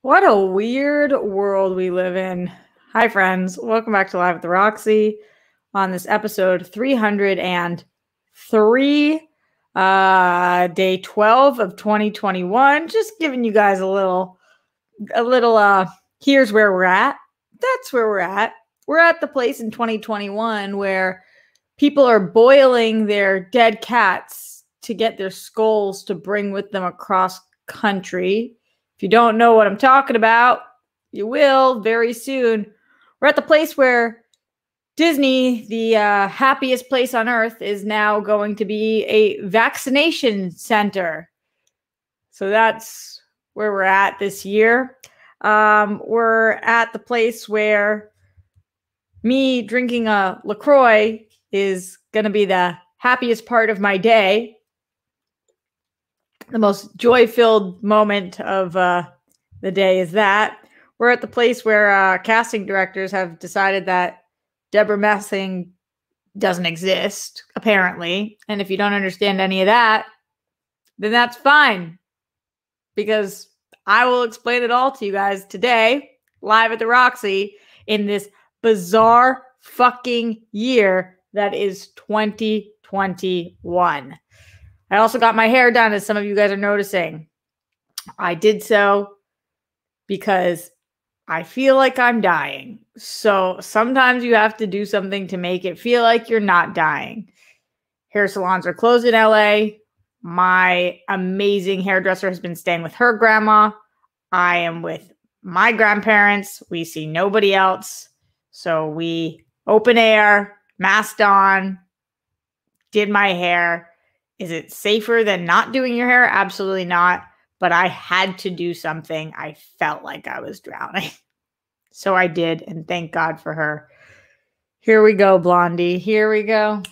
What a weird world we live in. Hi, friends. Welcome back to Live with Roxy on this episode 303, day 12 of 2021. Just giving you guys a little, here's where we're at. That's where we're at. We're at the place in 2021 where people are boiling their dead cats to get their skulls to bring with them across country. If you don't know what I'm talking about, you will very soon. We're at the place where Disney, the happiest place on earth, is now going to be a vaccination center. So that's where we're at this year. We're at the place where me drinking a LaCroix is going to be the happiest part of my day. The most joy-filled moment of the day is that. We're at the place where casting directors have decided that Deborah Messing doesn't exist, apparently. And if you don't understand any of that, then that's fine. Because I will explain it all to you guys today, live at the Roxy, in this bizarre fucking year that is 2021. I also got my hair done, as some of you guys are noticing. I did so because I feel like I'm dying. So sometimes you have to do something to make it feel like you're not dying. Hair salons are closed in LA. My amazing hairdresser has been staying with her grandma. I am with my grandparents. We see nobody else. So we open air, masked on, did my hair. Is it safer than not doing your hair? Absolutely not. But I had to do something. I felt like I was drowning. So I did, and thank God for her. Here we go, Blondie. Here we go.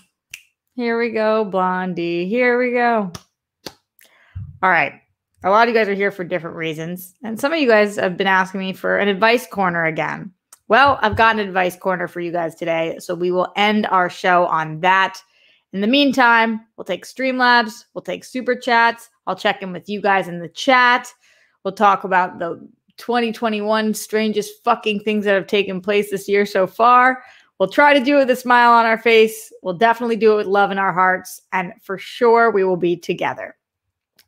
Here we go, Blondie. Here we go. All right. A lot of you guys are here for different reasons. And some of you guys have been asking me for an advice corner again. Well, I've got an advice corner for you guys today. So we will end our show on that. In the meantime, we'll take Streamlabs, we'll take Super Chats, I'll check in with you guys in the chat, we'll talk about the 2021 strangest fucking things that have taken place this year so far. We'll try to do it with a smile on our face, we'll definitely do it with love in our hearts, and for sure we will be together.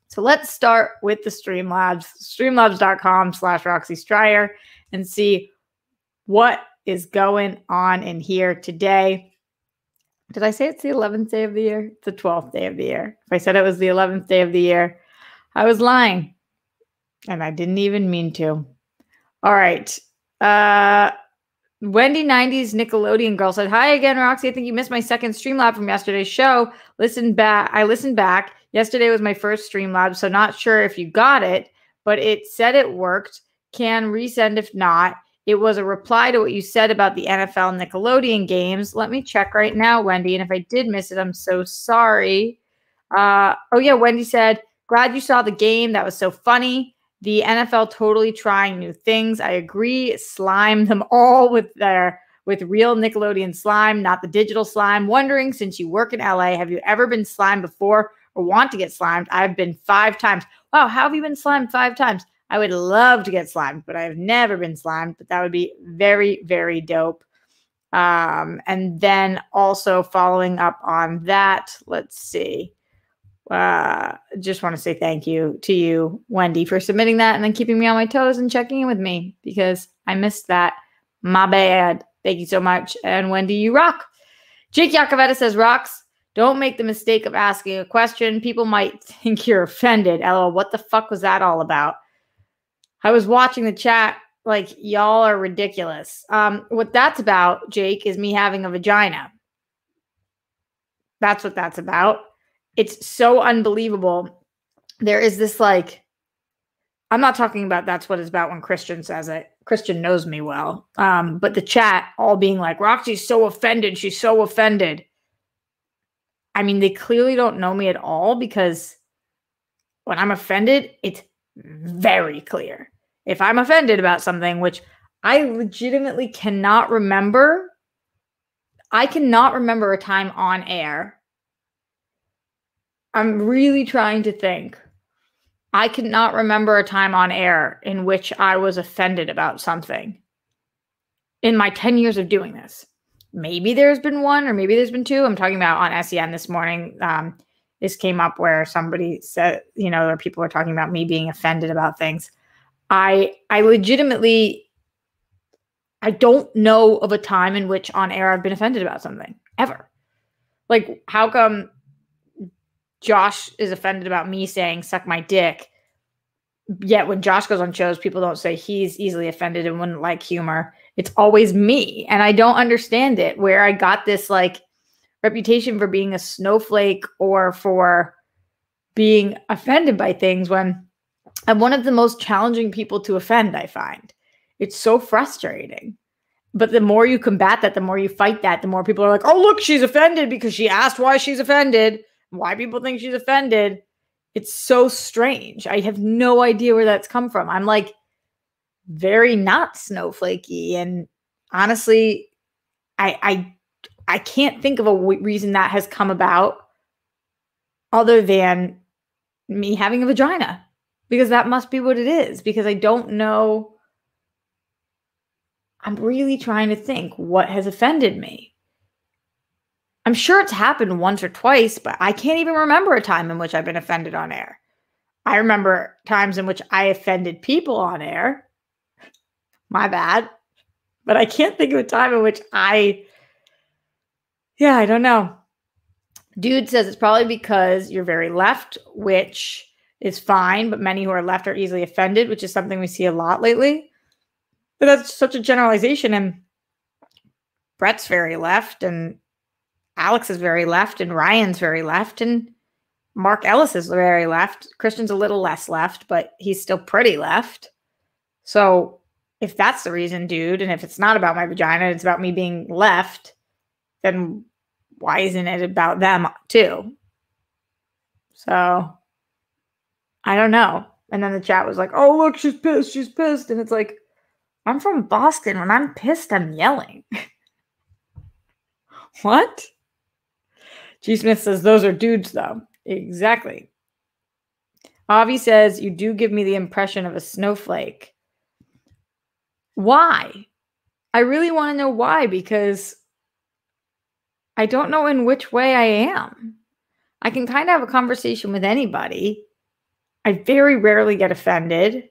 So let's start with the Streamlabs, streamlabs.com/Roxy Stryer, and see what is going on in here today. Did I say it's the 11th day of the year? It's the 12th day of the year. If I said it was the 11th day of the year, I was lying. And I didn't even mean to. All right. Wendy 90s Nickelodeon girl said, "Hi again, Roxy. I think you missed my second Streamlab from yesterday's show. I listened back. Yesterday was my first Streamlab, so not sure if you got it, but it said it worked. Can resend if not. It was a reply to what you said about the NFL Nickelodeon games. Let me check right now, Wendy. And if I did miss it, I'm so sorry." Oh, yeah. Wendy said, "Glad you saw the game. That was so funny. The NFL totally trying new things. I agree. Slime them all with real Nickelodeon slime, not the digital slime. Wondering, since you work in LA, have you ever been slimed before or want to get slimed? I've been 5 times. Wow. How have you been slimed 5 times? I would love to get slimed, but I've never been slimed, but that would be very, very dope." And then also following up on that, let's see. Just want to say thank you to you, Wendy, for submitting that and then keeping me on my toes and checking in with me because I missed that. My bad. Thank you so much. And Wendy, you rock. Jake Yakavetta says, "Rox, don't make the mistake of asking a question. People might think you're offended. LOL, what the fuck was that all about?" I was watching the chat like, y'all are ridiculous. What that's about, Jake, is me having a vagina. That's what that's about. It's so unbelievable. There is this like, I'm not talking about that's what it's about when Christian says it. Christian knows me well. But the chat all being like, "Roxy's so offended. She's so offended." I mean, they clearly don't know me at all, because when I'm offended, it's very clear. If I'm offended about something, which I legitimately cannot remember, I cannot remember a time on air. I'm really trying to think. I cannot remember a time on air in which I was offended about something in my 10 years of doing this. Maybe there's been one, or maybe there's been two. I'm talking about on SEN this morning. This came up where somebody said, or people were talking about me being offended about things. I legitimately, I don't know of a time in which on air I've been offended about something, ever. Like, how come Josh is offended about me saying suck my dick, yet when Josh goes on shows, people don't say he's easily offended and wouldn't like humor. It's always me. And I don't understand it, where I got this like reputation for being a snowflake or for being offended by things, when I'm one of the most challenging people to offend, I find. It's so frustrating. But the more you combat that, the more you fight that, the more people are like, oh, look, she's offended because she asked why she's offended, why people think she's offended. It's so strange. I have no idea where that's come from. I'm like very not snowflakey. And honestly, I can't think of a reason that has come about other than me having a vagina, because that must be what it is, because I don't know. I'm really trying to think what has offended me. I'm sure it's happened once or twice, but I can't even remember a time in which I've been offended on air. I remember times in which I offended people on air. My bad. But I can't think of a time in which I don't know. Dude says it's probably because you're very left, which is fine, but many who are left are easily offended, which is something we see a lot lately. But that's such a generalization, and Brett's very left, and Alex is very left, and Ryan's very left, and Mark Ellis is very left. Christian's a little less left, but he's still pretty left. So if that's the reason, dude, and if it's not about my vagina, it's about me being left, then why isn't it about them too? So I don't know. And then the chat was like, oh, look, she's pissed. She's pissed. And it's like, I'm from Boston. When I'm pissed, I'm yelling. What? G. Smith says, those are dudes, though. Exactly. Avi says, you do give me the impression of a snowflake. Why? I really want to know why, because I don't know in which way I am. I can kind of have a conversation with anybody. I very rarely get offended.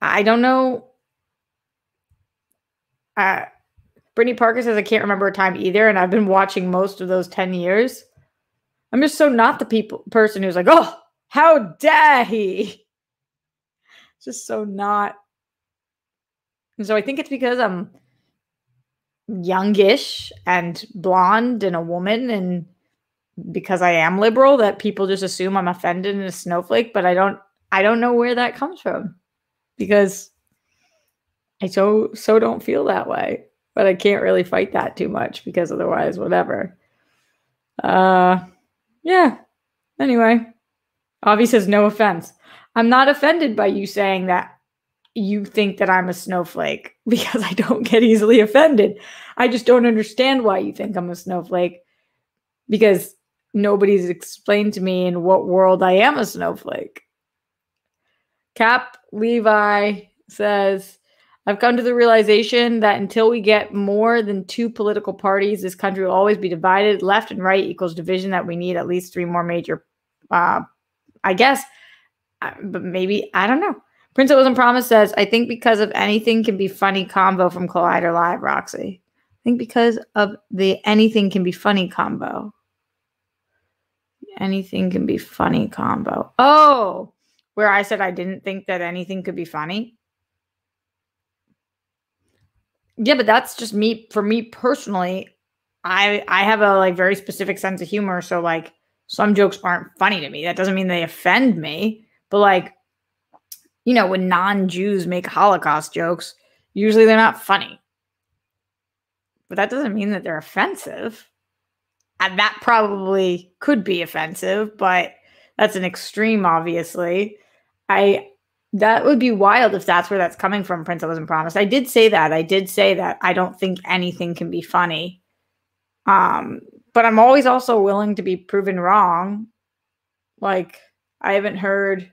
I don't know. Brittany Parker says, I can't remember a time either, and I've been watching most of those 10 years. I'm just so not the person who's like, oh, how dare he? Just so not. And so I think it's because I'm youngish and blonde and a woman, and because I am liberal, that people just assume I'm offended and a snowflake. But I don't know where that comes from, because I so don't feel that way. But I can't really fight that too much, because otherwise, whatever. Yeah. Anyway, Avi says, no offense. I'm not offended by you saying that you think that I'm a snowflake, because I don't get easily offended. I just don't understand why you think I'm a snowflake, because nobody's explained to me in what world I am a snowflake. Cap Levi says, I've come to the realization that until we get more than 2 political parties, this country will always be divided. Left and right equals division, that we need at least 3 more major, I guess, but maybe, I don't know. Prince It Wasn't Promised says, I think because of anything can be funny combo from Collider Live, Roxy. I think because of the anything can be funny combo. Anything can be funny combo. Oh, where I said I didn't think that anything could be funny. Yeah, but that's just me. For me personally, I have a like very specific sense of humor. So like some jokes aren't funny to me. That doesn't mean they offend me. But like, when non-Jews make Holocaust jokes, usually they're not funny. But that doesn't mean that they're offensive. And that probably could be offensive, but that's an extreme, obviously. That would be wild if that's where that's coming from, Prince I Wasn't Promised. I did say that. I don't think anything can be funny. But I'm always also willing to be proven wrong. Like, I haven't heard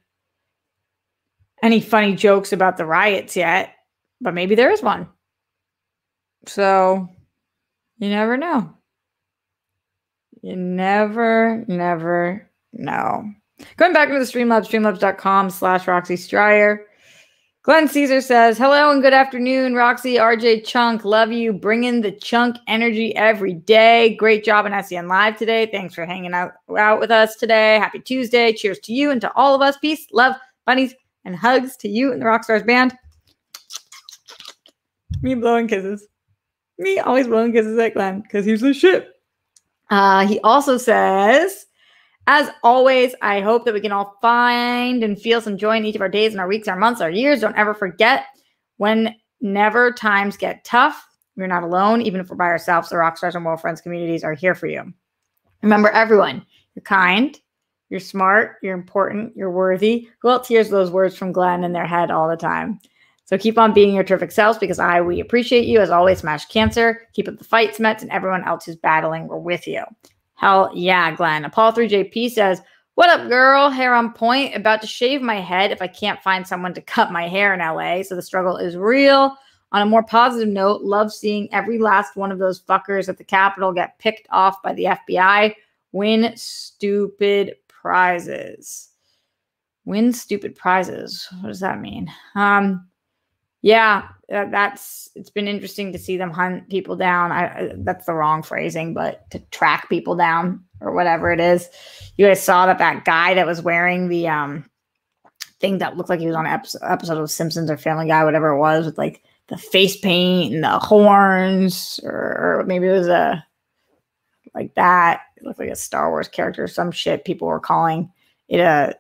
any funny jokes about the riots yet, but maybe there is one. So, you never know. You never know. Going back into the Streamlabs, streamlabs.com/Roxy Stryer. Glenn Caesar says, hello and good afternoon, Roxy, RJ, Chunk. Love you. Bringing the chunk energy every day. Great job on SEN Live today. Thanks for hanging out with us today. Happy Tuesday. Cheers to you and to all of us. Peace, love, bunnies, and hugs to you and the Rockstars band. Me blowing kisses. Me always blowing kisses at Glenn because he's the shit. He also says, as always, I hope that we can all find and feel some joy in each of our days and our weeks, our months, our years. Don't ever forget, whenever times get tough, we're not alone. Even if we're by ourselves, the Rockstars and World Friends communities are here for you. Remember, everyone, you're kind, you're smart, you're important, you're worthy. Who else hears those words from Glenn in their head all the time? So keep on being your terrific selves because we appreciate you. As always, smash cancer. Keep up the fight, Smets, and everyone else who's battling. We're with you. Hell yeah, Glenn. Apollo3JP says, what up, girl? Hair on point. About to shave my head if I can't find someone to cut my hair in LA. So the struggle is real. On a more positive note, love seeing every last one of those fuckers at the Capitol get picked off by the FBI. Win stupid prizes. Win stupid prizes. What does that mean? Yeah, it's been interesting to see them hunt people down. That's the wrong phrasing, but to track people down or whatever it is. You guys saw that guy that was wearing the thing that looked like he was on an episode of Simpsons or Family Guy, whatever it was, with like the face paint and the horns, or maybe it was like that. It looked like a Star Wars character or some shit. People were calling it a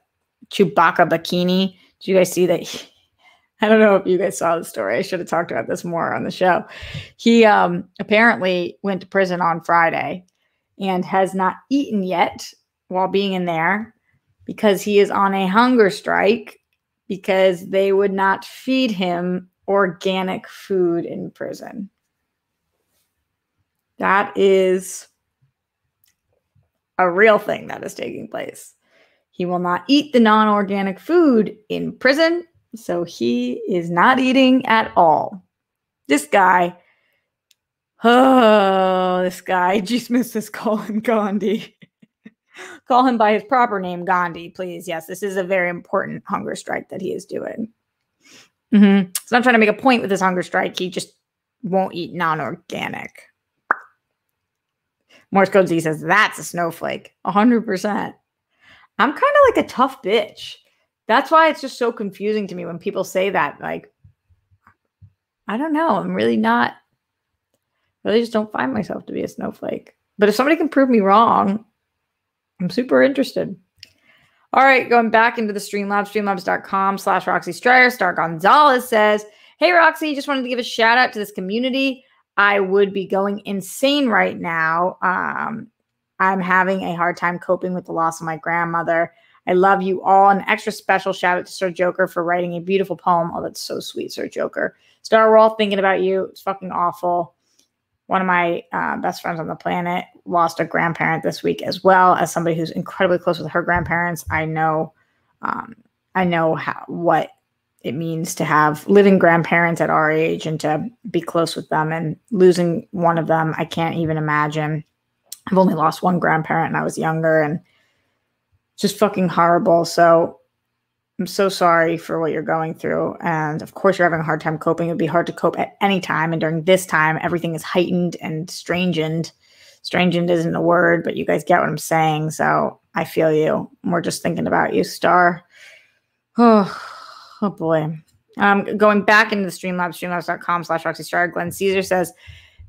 Chewbacca bikini. Did you guys see that? I don't know if you guys saw the story. I should have talked about this more on the show. He apparently went to prison on Friday and has not eaten yet while being in there because he is on a hunger strike because they would not feed him organic food in prison. That is a real thing that is taking place. He will not eat the non-organic food in prison. So he is not eating at all. This guy, just missed this, call him Gandhi. Call him by his proper name, Gandhi, please. Yes, this is a very important hunger strike that he is doing. So I'm trying to make a point with this hunger strike. He just won't eat non-organic. Morse Code Z says, that's a snowflake. 100%. I'm kind of like a tough bitch. That's why it's just so confusing to me when people say that. Like, I don't know. I'm really just don't find myself to be a snowflake. But if somebody can prove me wrong, I'm super interested. All right, going back into the Streamlabs, streamlabs.com/Roxy Stryer. Star Gonzalez says, hey, Roxy, just wanted to give a shout out to this community. I would be going insane right now. I'm having a hard time coping with the loss of my grandmother. I love you all. An extra special shout out to Sir Joker for writing a beautiful poem. Oh, that's so sweet, Sir Joker. Star, we're all thinking about you. It's fucking awful. One of my best friends on the planet lost a grandparent this week, as well. As somebody who's incredibly close with her grandparents, I know what it means to have living grandparents at our age and to be close with them. And losing one of them, I can't even imagine. I've only lost one grandparent and I was younger, and just fucking horrible. So I'm so sorry for what you're going through. And of course you're having a hard time coping. It'd be hard to cope at any time. And during this time, everything is heightened and strangened. Strangened isn't a word, but you guys get what I'm saying. So I feel you. We're just thinking about you, Star. Oh boy. Going back into the Streamlabs, streamlabs.com/Roxy Stryer. Glenn Caesar says,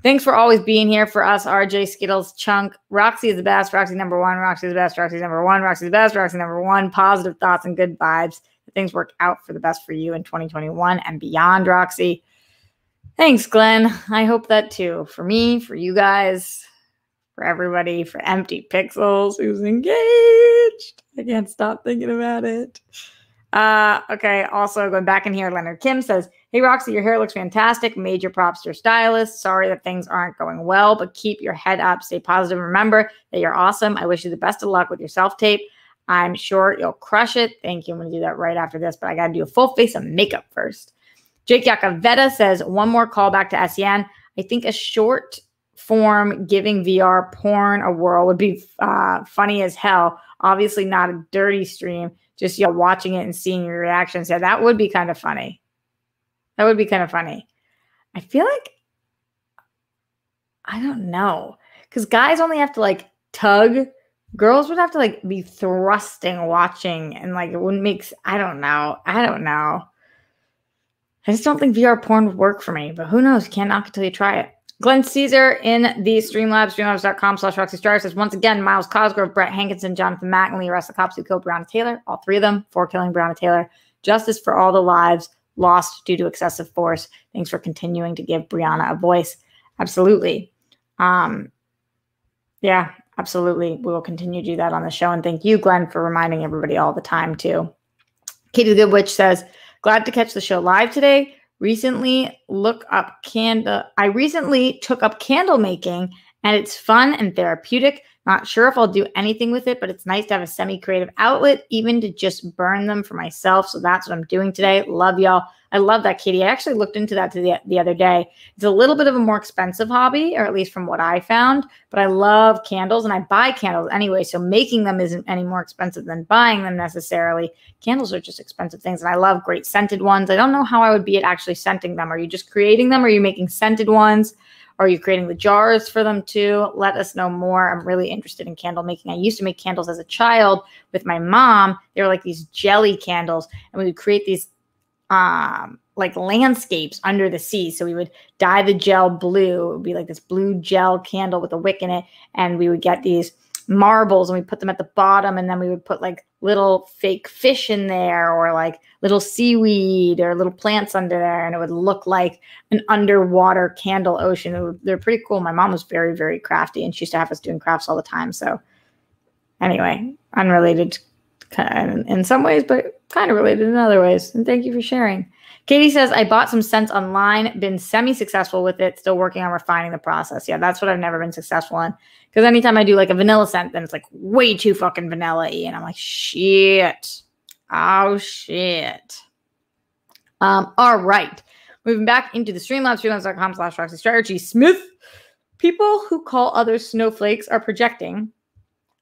thanks for always being here for us, RJ, Skittles, Chunk. Roxy is the best. Roxy number one. Roxy is the best. Roxy's number one. Roxy's the best. Roxy number one. Positive thoughts and good vibes. Things work out for the best for you in 2021 and beyond, Roxy. Thanks, Glenn. I hope that too. For me, for you guys. for everybody, for Empty Pixels, who's engaged. I can't stop thinking about it. Okay, also going back in here, Leonard Kim says, hey, Roxy, your hair looks fantastic. Major props to your stylist. Sorry that things aren't going well, but keep your head up. Stay positive. Remember that you're awesome. I wish you the best of luck with your self-tape. I'm sure you'll crush it. Thank you. I'm going to do that right after this, but I got to do a full face of makeup first. Jake Yakavetta says, one more call back to SEN. I think a short form giving VR porn a whirl would be funny as hell. Obviously not a dirty stream, just you watching it and seeing your reactions. Yeah, that would be kind of funny. That would be kind of funny. I feel like, I don't know, because guys only have to like tug. Girls would have to like be thrusting, watching, and like it wouldn't make, I don't know. I just don't think VR porn would work for me, but who knows? You can't knock it till you try it. Glenn Caesar in the Streamlabs, streamlabs.com/RoxyStar says, once again, Miles Cosgrove, Brett Hankinson, Jonathan Mackinley arrest the cops who killed Breonna Taylor. All three of them for killing Breonna Taylor. Justice for all the lives lost due to excessive force. Thanks for continuing to give Breonna a voice. Absolutely. Yeah, absolutely. We will continue to do that on the show. And thank you, Glenn, for reminding everybody all the time, too. Katie the Good Witch says, glad to catch the show live today. I recently took up candle making, and it's fun and therapeutic. Not sure if I'll do anything with it, but it's nice to have a semi-creative outlet, even to just burn them for myself. So that's what I'm doing today. Love y'all. I love that, Katie. I actually looked into that the other day. It's a little bit of a more expensive hobby, or at least from what I found, but I love candles, and I buy candles anyway, so making them isn't any more expensive than buying them necessarily. Candles are just expensive things, and I love great scented ones. I don't know how I would be at actually scenting them. Are you just creating them? Or are you making scented ones? Are you creating the jars for them too? Let us know more. I'm really interested in candle making. I used to make candles as a child with my mom. They were like these jelly candles, and we would create these like landscapes under the sea. So we would dye the gel blue. It would be like this blue gel candle with a wick in it. And we would get these marbles and we put them at the bottom. And then we would put like little fake fish in there, or like little seaweed or little plants under there. And it would look like an underwater candle ocean. They're pretty cool. My mom was very, very crafty, and she used to have us doing crafts all the time. So anyway, unrelated in some ways, but kind of related in other ways. And thank you for sharing. Katie says, I bought some scents online, been semi-successful with it, still working on refining the process. Yeah, that's what I've never been successful in. Because anytime I do like a vanilla scent, then it's like way too fucking vanilla-y. And I'm like, shit. Oh, shit. All right. Moving back into the Streamlabs, streamlabs.com/RoxyStar. Smith. People who call others snowflakes are projecting.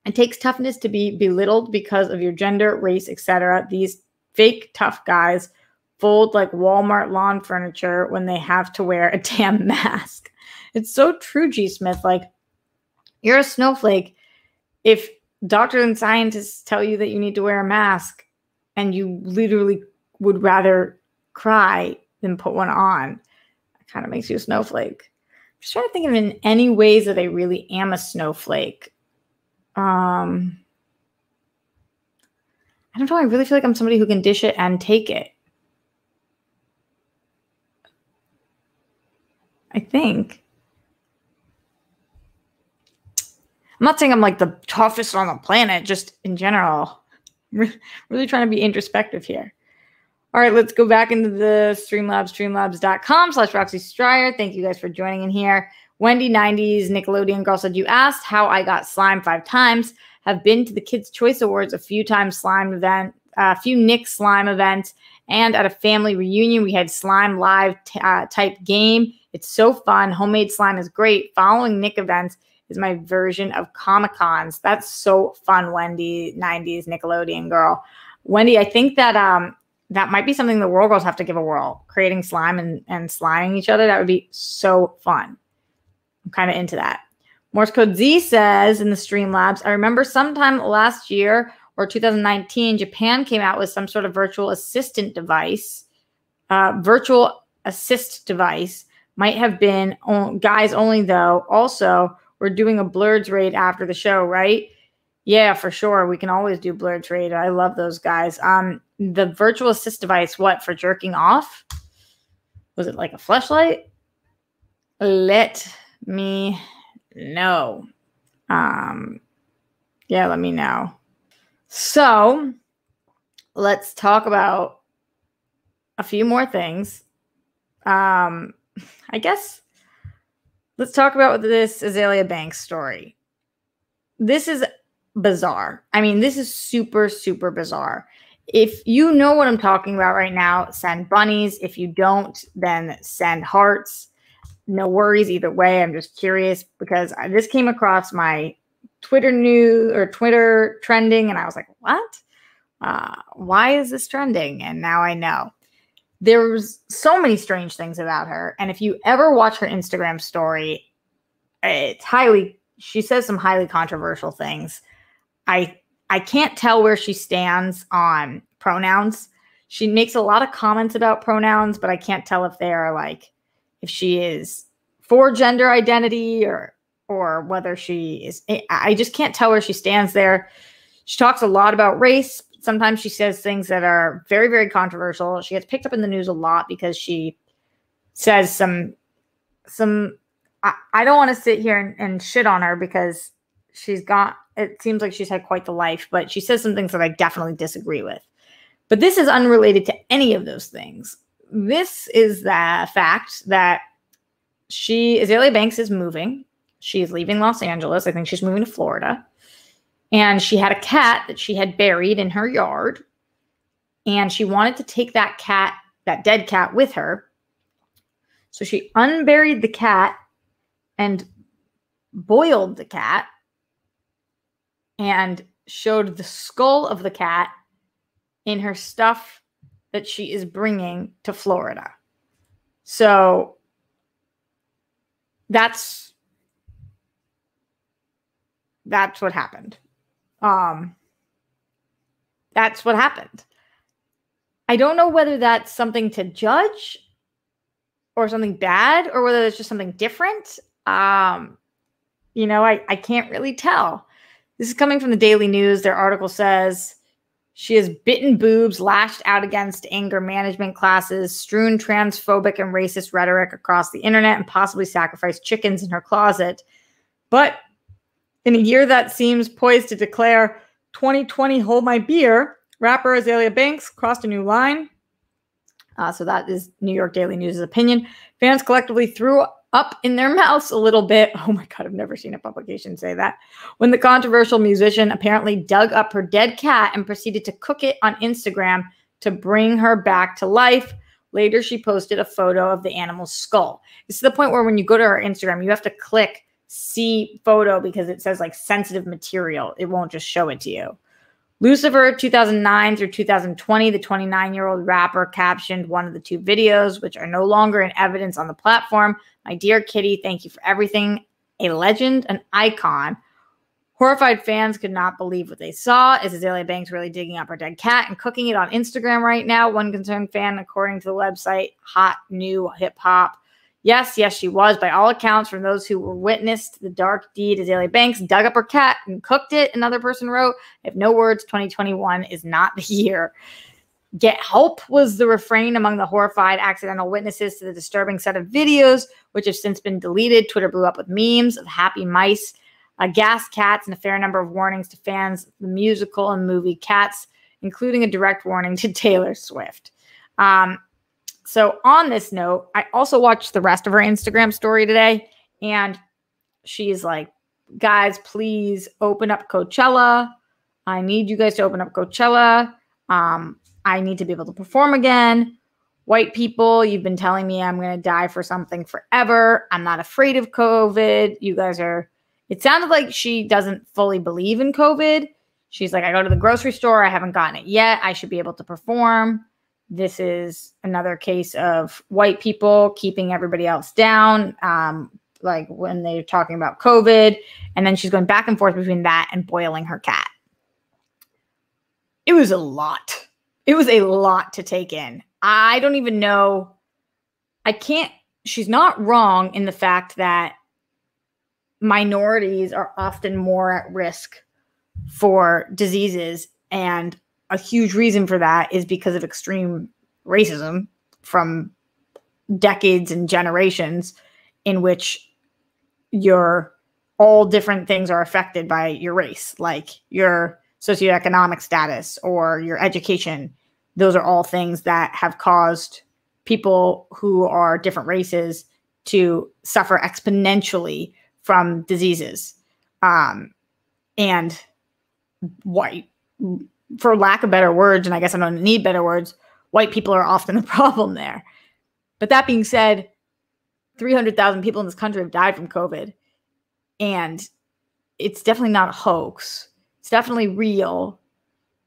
It takes toughness to be belittled because of your gender, race, etc. These fake tough guys fold like Walmart lawn furniture when they have to wear a damn mask. It's so true, G. Smith. Like, you're a snowflake if doctors and scientists tell you that you need to wear a mask and you literally would rather cry than put one on. It kind of makes you a snowflake. I'm just trying to think of in any ways that I really am a snowflake. I don't know. I really feel like I'm somebody who can dish it and take it. I think. I'm not saying I'm like the toughest on the planet, just in general. I'm really trying to be introspective here. All right, let's go back into the Streamlabs, streamlabs.com/RoxyStryer. Thank you guys for joining in here. Wendy 90s Nickelodeon girl said, you asked how I got slime 5 times. Have been to the Kids' Choice Awards a few times, slime event, a few Nick slime events, and at a family reunion, we had slime live type game. It's so fun. Homemade slime is great. Following Nick events is my version of Comic-Cons. That's so fun, Wendy 90s Nickelodeon girl. Wendy, I think that that might be something the World Girls have to give a whirl. Creating slime and sliming each other. That would be so fun. I'm kind of into that. Morse Code Z says in the Streamlabs, I remember sometime last year or 2019, Japan came out with some sort of virtual assistant device. Virtual assist device might have been guys only, though. Also, we're doing a Blurds raid after the show, right? Yeah, for sure. We can always do Blurds raid. I love those guys. The virtual assist device, what, for jerking off? Was it like a fleshlight? Let me know. Yeah, let me know. So let's talk about a few more things. I guess let's talk about this Azealia Banks story. This is bizarre. I mean, this is super, super bizarre. If you know what I'm talking about right now, send bunnies. If you don't, then send hearts. No worries either way. I'm just curious because this came across my Twitter news or Twitter trending, and I was like, what? Why is this trending? And now I know. There's so many strange things about her. And if you ever watch her Instagram story, she says some highly controversial things. I can't tell where she stands on pronouns. She makes a lot of comments about pronouns, but I can't tell if they are like, if she is for gender identity or whether she is. I just can't tell where she stands there. She talks a lot about race. Sometimes she says things that are very, very controversial. She gets picked up in the news a lot because she says some I don't want to sit here and shit on her because it seems like she's had quite the life, but she says some things that I definitely disagree with. But this is unrelated to any of those things. This is the fact that Azealia Banks is moving. She is leaving Los Angeles. I think she's moving to Florida. And she had a cat that she had buried in her yard. And she wanted to take that dead cat with her. So she unburied the cat and boiled the cat and showed the skull of the cat in her stuff that she is bringing to Florida. So that's what happened. That's what happened. I don't know whether that's something to judge or something bad or whether it's just something different. I can't really tell. This is coming from the Daily News. Their article says she has bitten boobs, lashed out against anger management classes, strewn transphobic and racist rhetoric across the internet, and possibly sacrificed chickens in her closet. But in a year that seems poised to declare 2020 hold my beer, rapper Azealia Banks crossed a new line. So that is New York Daily News' opinion. Fans collectively threw up in their mouths a little bit. Oh my God, I've never seen a publication say that. When the controversial musician apparently dug up her dead cat and proceeded to cook it on Instagram to bring her back to life. Later, she posted a photo of the animal's skull. This is the point where when you go to her Instagram, you have to click see photo because it says like sensitive material. It won't just show it to you. Lucifer 2009 through 2020, the 29-year-old rapper captioned one of the two videos, which are no longer in evidence on the platform. My dear kitty, thank you for everything. A legend, an icon. Horrified fans could not believe what they saw. Is Azealia Banks really digging up her dead cat and cooking it on Instagram right now? One concerned fan, according to the website Hot New Hip Hop. Yes, she was. By all accounts, from those who witnessed the dark deed, Azealia Banks dug up her cat and cooked it, another person wrote. I have no words, 2021 is not the year. Get help was the refrain among the horrified accidental witnesses to the disturbing set of videos, which have since been deleted. Twitter blew up with memes of happy mice, gassed cats, and a fair number of warnings to fans of the musical and movie Cats, including a direct warning to Taylor Swift. So on this note, I also watched the rest of her Instagram story today, and she's like, guys, please open up Coachella. I need you guys to open up Coachella. I need to be able to perform again. White people, you've been telling me I'm going to die for something forever. I'm not afraid of COVID. You guys are, it sounded like she doesn't fully believe in COVID. She's like, I go to the grocery store. I haven't gotten it yet. I should be able to perform. This is another case of white people keeping everybody else down, like when they're talking about COVID. And then she's going back and forth between that and boiling her cat. It was a lot. It was a lot to take in. I don't even know. She's not wrong in the fact that minorities are often more at risk for diseases, and a huge reason for that is because of extreme racism from decades and generations in which you're all different things are affected by your race, like your socioeconomic status or your education. Those are all things that have caused people who are different races to suffer exponentially from diseases. And white, for lack of better words, and I guess I don't need better words, white people are often the problem there. But that being said, 300,000 people in this country have died from COVID. And it's definitely not a hoax. It's definitely real.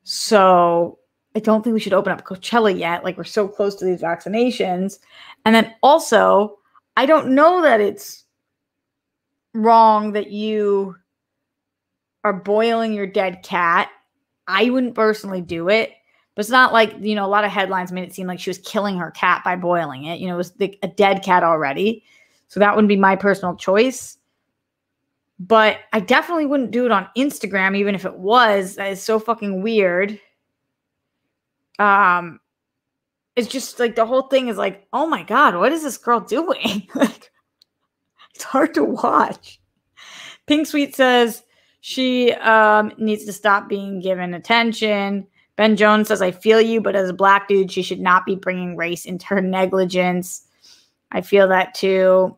So I don't think we should open up Coachella yet. Like, we're so close to these vaccinations. And then also, I don't know that it's wrong that you are boiling your dead cat. I wouldn't personally do it. But it's not like, a lot of headlines made it seem like she was killing her cat by boiling it. It was a dead cat already. So that wouldn't be my personal choice. But I definitely wouldn't do it on Instagram, even if it was. That is so fucking weird. It's just like the whole thing is like, oh my God, what is this girl doing? Like, it's hard to watch. Pink Sweet says she needs to stop being given attention. Ben Jones says, I feel you, but as a black dude, she should not be bringing race into her negligence. I feel that too.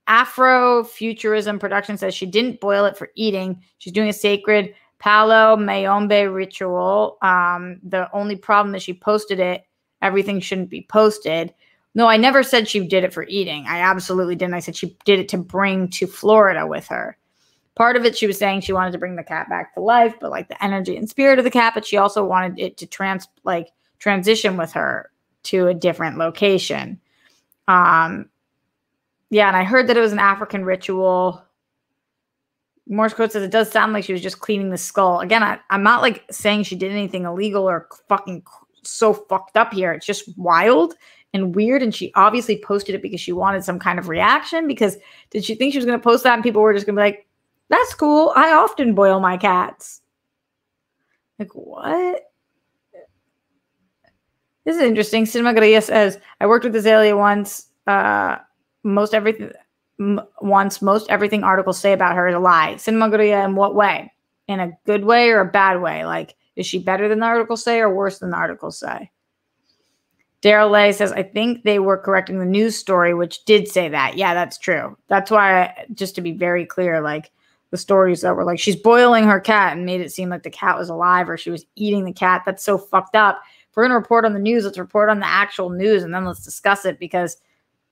Afrofuturism Production says she didn't boil it for eating. She's doing a sacred Palo Mayombe ritual. The only problem is she posted it. Everything shouldn't be posted. No, I never said she did it for eating. I absolutely didn't. I said she did it to bring to Florida with her. Part of it, she was saying she wanted to bring the cat back to life, but like the energy and spirit of the cat, but she also wanted it to transition with her to a different location. Yeah, and I heard that it was an African ritual. Morse code says it does sound like she was just cleaning the skull. Again, I'm not like saying she did anything illegal or fucking so fucked up here. It's just wild and weird. And she obviously posted it because she wanted some kind of reaction. Because did she think she was going to post that and people were just going to be like, that's cool. I often boil my cats. Like, what? This is interesting. Cinema Gria says, I worked with Azealia once. Most everything articles say about her is a lie. Cinema Gria, in what way? In a good way or a bad way? Like, is she better than the articles say or worse than the articles say? Daryl Lay says, I think they were correcting the news story, which did say that. Yeah, that's true. That's why, just to be very clear, like, the stories that were like, she's boiling her cat and made it seem like the cat was alive or she was eating the cat. That's so fucked up. If we're going to report on the news, let's report on the actual news and then let's discuss it, because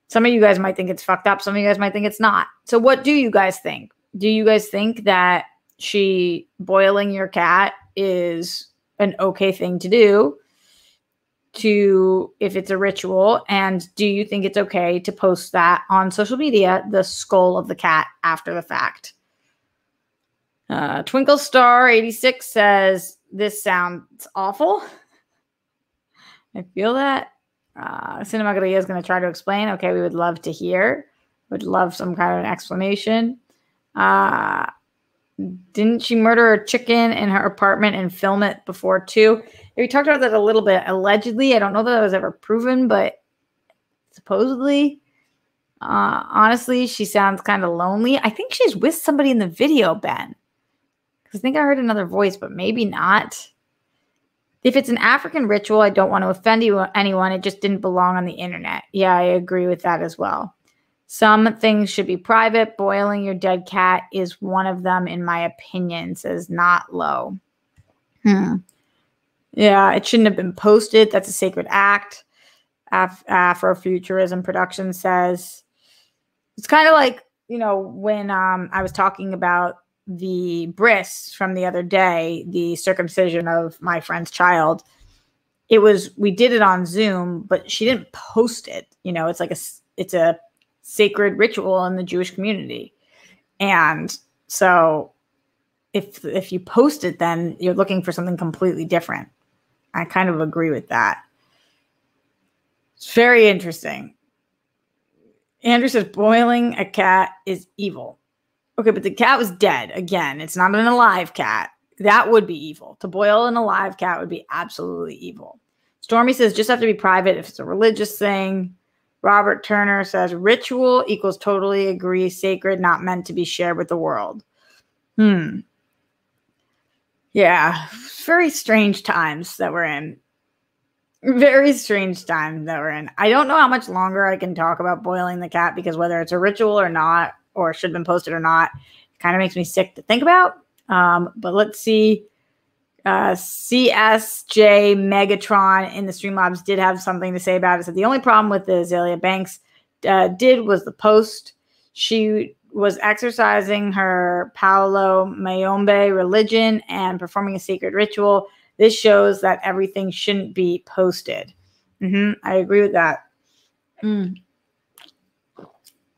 some of you guys might think it's fucked up. Some of you guys might think it's not. So what do you guys think? Do you guys think that she boiling your cat is an okay thing to do if it's a ritual? And do you think it's okay to post that on social media, the skull of the cat, after the fact? Twinkle Star 86 says, this sounds awful. I feel that. Cinema Gria is going to try to explain. Okay, we would love to hear. Would love some kind of an explanation. Didn't she murder a chicken in her apartment and film it before too? Yeah, we talked about that a little bit. Allegedly, I don't know that it was ever proven, but supposedly. Honestly, she sounds kind of lonely. I think she's with somebody in the video, Ben. I think I heard another voice, but maybe not. If it's an African ritual, I don't want to offend anyone. It just didn't belong on the internet. Yeah, I agree with that as well. Some things should be private. Boiling your dead cat is one of them, in my opinion, says Not Low. Yeah, it shouldn't have been posted. That's a sacred act. Afrofuturism Production says. It's kind of like, when I was talking about the bris from the other day, the circumcision of my friend's child. We did it on Zoom, but she didn't post it. It's like it's a sacred ritual in the Jewish community. And so if you post it, then you're looking for something completely different. I kind of agree with that. It's very interesting. Andrew says boiling a cat is evil. Okay, but the cat was dead. Again, it's not an alive cat. That would be evil. To boil an alive cat would be absolutely evil. Stormy says just have to be private if it's a religious thing. Robert Turner says, ritual equals totally agree, sacred, not meant to be shared with the world. Yeah, very strange times that we're in. Very strange time that we're in. I don't know how much longer I can talk about boiling the cat, because whether it's a ritual or not, or should have been posted or not, it kind of makes me sick to think about. But let's see. CSJ Megatron in the Streamlabs did have something to say about it. So the only problem with the Azealia Banks did was the post. She was exercising her Paolo Mayombe religion and performing a sacred ritual. This shows that everything shouldn't be posted. I agree with that.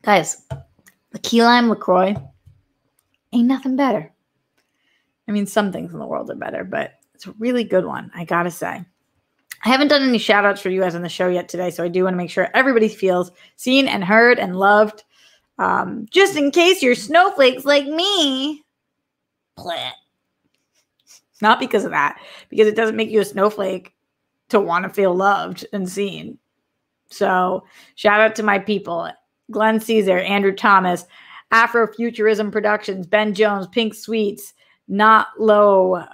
Guys, the key lime LaCroix ain't nothing better. I mean, some things in the world are better, but it's a really good one, I gotta say. I haven't done any shout outs for you guys on the show yet today, so I do want to make sure everybody feels seen and heard and loved. Just in case you're snowflakes like me. Blech. Not because of that, because it doesn't make you a snowflake to want to feel loved and seen. So shout out to my people. Glenn Caesar, Andrew Thomas, Afrofuturism Productions, Ben Jones, Pink Sweets, Not Low,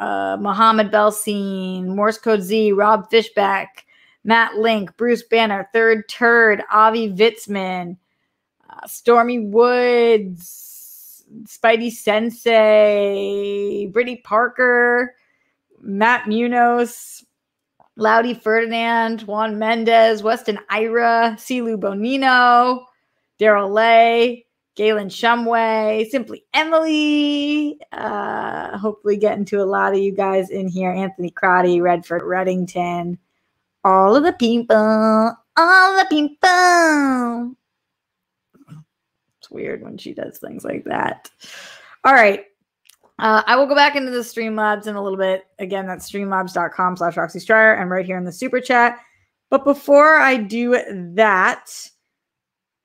Mohammed Belsin, Morse Code Z, Rob Fishback, Matt Link, Bruce Banner, Third Turd, Avi Vitzman, Stormy Woods, Spidey Sensei, Brittany Parker, Matt Munoz, Loudy Ferdinand, Juan Mendez, Weston Ira, Silu Bonino, Daryl Lay, Galen Shumway, Simply Emily, hopefully getting to a lot of you guys in here, Anthony Crotty, Redford Reddington, all of the people. It's weird when she does things like that. All right. I will go back into the Streamlabs in a little bit. Again, that's streamlabs.com/Roxy Stryer and right here in the super chat. But before I do that,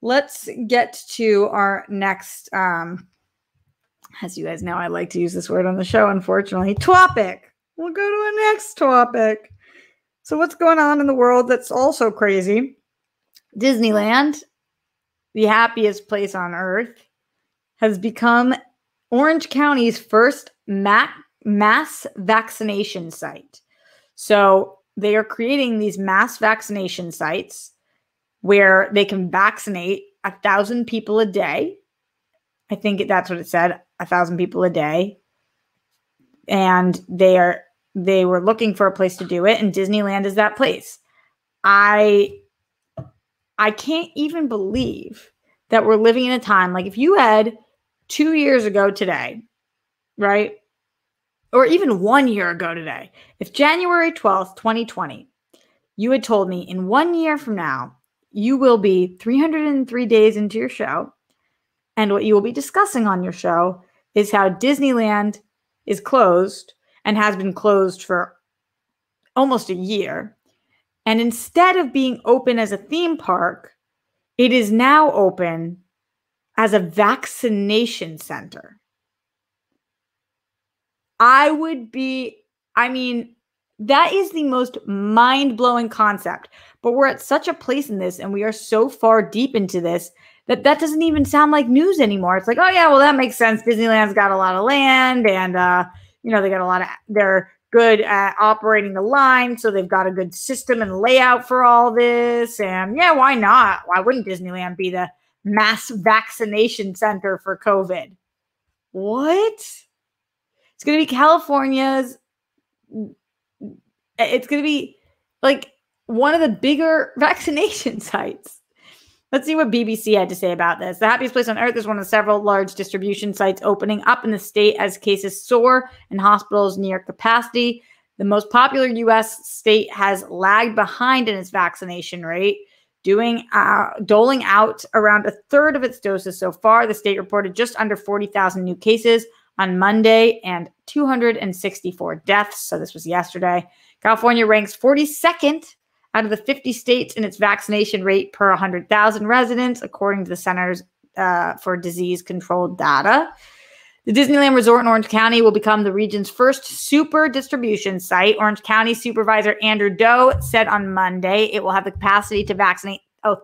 let's get to our next, as you guys know, I like to use this word on the show, unfortunately, topic. We'll go to our next topic. So what's going on in the world that's also crazy? Disneyland, the happiest place on earth, has become Orange County's first mass vaccination site. So they are creating these mass vaccination sites where they can vaccinate 1,000 people a day. I think that's what it said, 1,000 people a day. And they were looking for a place to do it, and Disneyland is that place. I can't even believe that we're living in a time, like if you had 2 years ago today, right? Or even 1 year ago today, if January 12th, 2020, you had told me in 1 year from now, you will be 303 days into your show, and what you will be discussing on your show is how Disneyland is closed and has been closed for almost a year. And instead of being open as a theme park, it is now open as a vaccination center. That is the most mind-blowing concept. But we're at such a place in this, and we are so far deep into this, that doesn't even sound like news anymore. It's like, oh yeah, well, that makes sense. Disneyland's got a lot of land, and they got a lot of, they're good at operating the line, so they've got a good system and layout for all this. And yeah, why not? Why wouldn't Disneyland be the mass vaccination center for COVID? What? It's going to be California's, it's going to be like one of the bigger vaccination sites. Let's see what BBC had to say about this. The happiest place on earth is one of several large distribution sites opening up in the state as cases soar and hospitals near capacity. The most popular U.S. state has lagged behind in its vaccination rate, doling out around a third of its doses so far. The state reported just under 40,000 new cases on Monday and 264 deaths. So this was yesterday. California ranks 42nd out of the 50 states in its vaccination rate per 100,000 residents, according to the Centers for Disease Control data. The Disneyland Resort in Orange County will become the region's first super distribution site. Orange County Supervisor Andrew Doe said on Monday it will have the capacity to vaccinate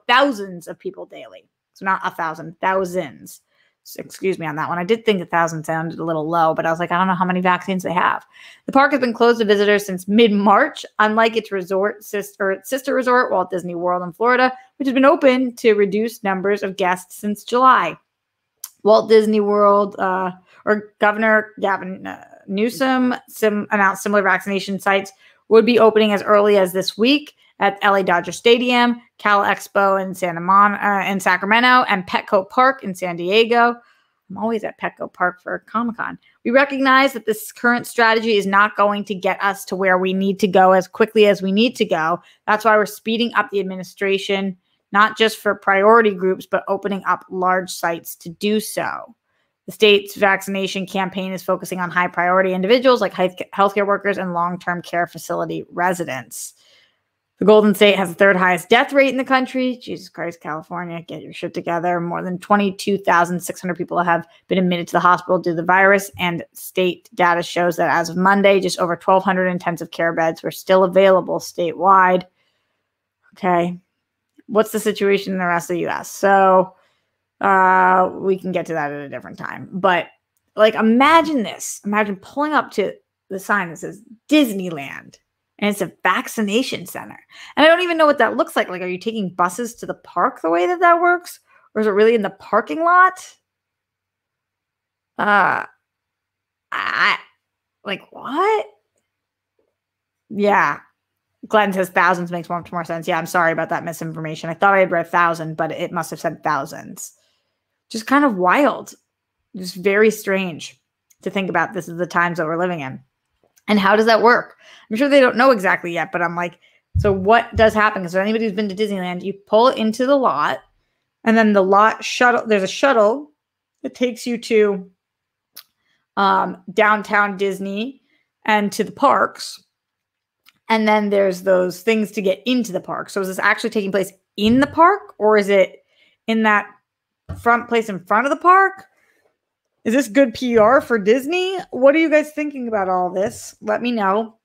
thousands of people daily. So not 1,000, thousands. So excuse me on that one. I did think 1,000 sounded a little low, but I was like, I don't know how many vaccines they have. The park has been closed to visitors since mid-March, unlike its sister resort, Walt Disney World in Florida, which has been open to reduced numbers of guests since July. Walt Disney World, or Governor Gavin Newsom announced similar vaccination sites would be opening as early as this week at LA Dodger Stadium, Cal Expo in Sacramento, and Petco Park in San Diego. I'm always at Petco Park for Comic-Con. We recognize that this current strategy is not going to get us to where we need to go as quickly as we need to go. That's why we're speeding up the administration, not just for priority groups, but opening up large sites to do so. The state's vaccination campaign is focusing on high priority individuals like healthcare workers and long-term care facility residents. The Golden State has the third highest death rate in the country. Jesus Christ, California, get your shit together. More than 22,600 people have been admitted to the hospital due to the virus, and state data shows that as of Monday, just over 1,200 intensive care beds were still available statewide. Okay. What's the situation in the rest of the U.S.? So we can get to that at a different time. But like, imagine this. Imagine pulling up to the sign that says Disneyland. And it's a vaccination center. And I don't even know what that looks like. Like, are you taking buses to the park the way that works? Or is it really in the parking lot? Like, what? Yeah. Glenn says thousands makes much more sense. Yeah, I'm sorry about that misinformation. I thought I had read 1,000, but it must have said thousands. Just kind of wild. Just very strange to think about. This is the times that we're living in. And how does that work? I'm sure they don't know exactly yet, but I'm like, so what does happen? So anybody who's been to Disneyland, you pull into the lot, and then the lot shuttle, there's a shuttle that takes you to downtown Disney and to the parks. And then there's those things to get into the park. So is this actually taking place in the park, or is it in that front place in front of the park? Is this good PR for Disney? What are you guys thinking about all this? Let me know.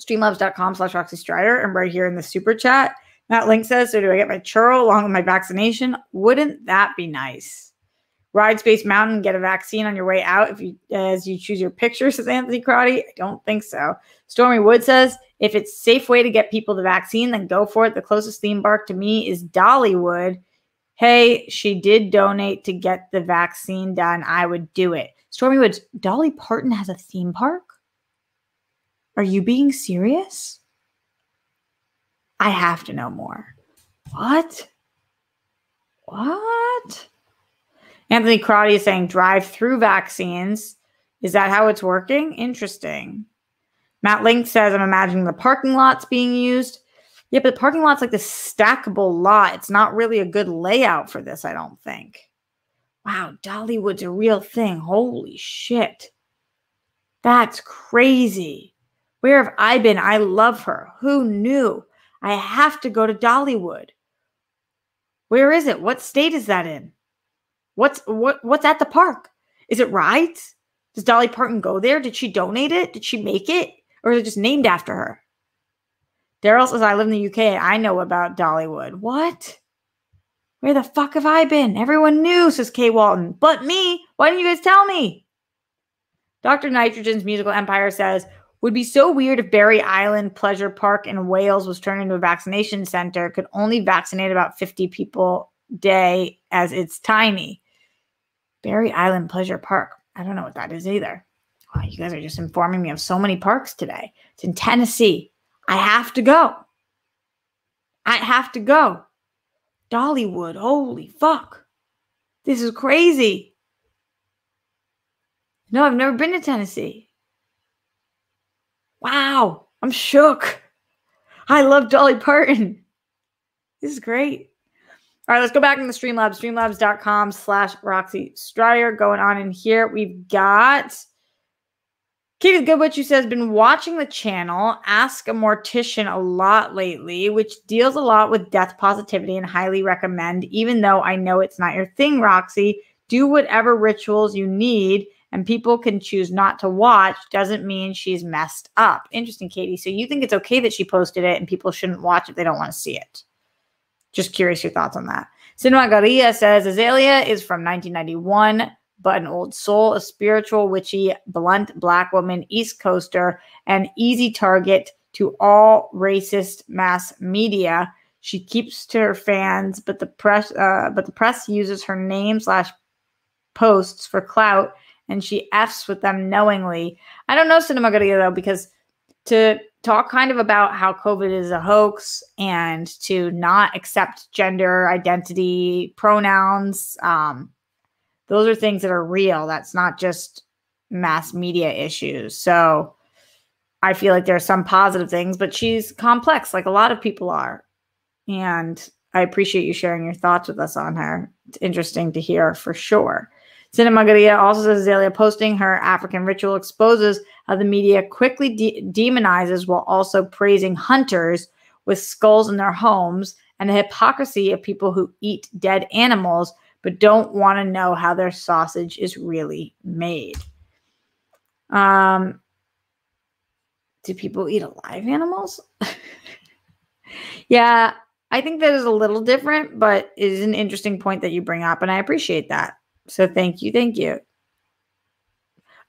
Streamlabs.com/Roxy Strider. And right here in the super chat, that link says, so do I get my churro along with my vaccination? Wouldn't that be nice? Ride Space Mountain, get a vaccine on your way out as you choose your picture, says Anthony Crotty. I don't think so. Stormy Wood says, if it's a safe way to get people the vaccine, then go for it. The closest theme park to me is Dollywood. Hey, she did donate to get the vaccine done. I would do it. Stormy Woods, Dolly Parton has a theme park? Are you being serious? I have to know more. What? What? Anthony Crotty is saying drive-through vaccines. Is that how it's working? Interesting. Matt Link says, I'm imagining the parking lots being used. Yeah, but the parking lot's like this stackable lot. It's not really a good layout for this, I don't think. Wow, Dollywood's a real thing. Holy shit. That's crazy. Where have I been? I love her. Who knew? I have to go to Dollywood. Where is it? What state is that in? What's at the park? Is it rides? Does Dolly Parton go there? Did she donate it? Did she make it? Or is it just named after her? Daryl says, I live in the UK. I know about Dollywood. What? Where the fuck have I been? Everyone knew, says Kay Walton. But me. Why didn't you guys tell me? Dr. Nitrogen's Musical Empire says, would be so weird if Barry Island Pleasure Park in Wales was turned into a vaccination center. Could only vaccinate about 50 people a day as it's tiny. Barry Island Pleasure Park. I don't know what that is either. Wow, you guys are just informing me of so many parks today. It's in Tennessee. I have to go. I have to go. Dollywood. Holy fuck. This is crazy. No, I've never been to Tennessee. Wow. I'm shook. I love Dolly Parton. This is great. All right, let's go back in the Streamlabs. Streamlabs.com/Roxy Strider. Going on in here, we've got Katie Goodwitch, who says, been watching the channel, Ask a Mortician a lot lately, which deals a lot with death positivity and highly recommend, even though I know it's not your thing, Roxy. Do whatever rituals you need, and people can choose not to watch. Doesn't mean she's messed up. Interesting, Katie. So you think it's okay that she posted it and people shouldn't watch if they don't want to see it? Just curious your thoughts on that. Cinema Garia says, Azealia is from 1991, but an old soul, a spiritual, witchy, blunt black woman, East Coaster, an easy target to all racist mass media. She keeps to her fans, but the press uses her name / posts for clout, and she Fs with them knowingly. I don't know Cinema Garia, though, because to talk kind of about how COVID is a hoax and to not accept gender identity pronouns, those are things that are real. That's not just mass media issues. So I feel like there are some positive things, but she's complex like a lot of people are. And I appreciate you sharing your thoughts with us on her. It's interesting to hear for sure. Cinema Garia also says Azealia posting her African ritual exposes how the media quickly demonizes while also praising hunters with skulls in their homes and the hypocrisy of people who eat dead animals but don't want to know how their sausage is really made. Do people eat alive animals? Yeah, I think that is a little different, but it is an interesting point that you bring up, and I appreciate that. So thank you. Thank you.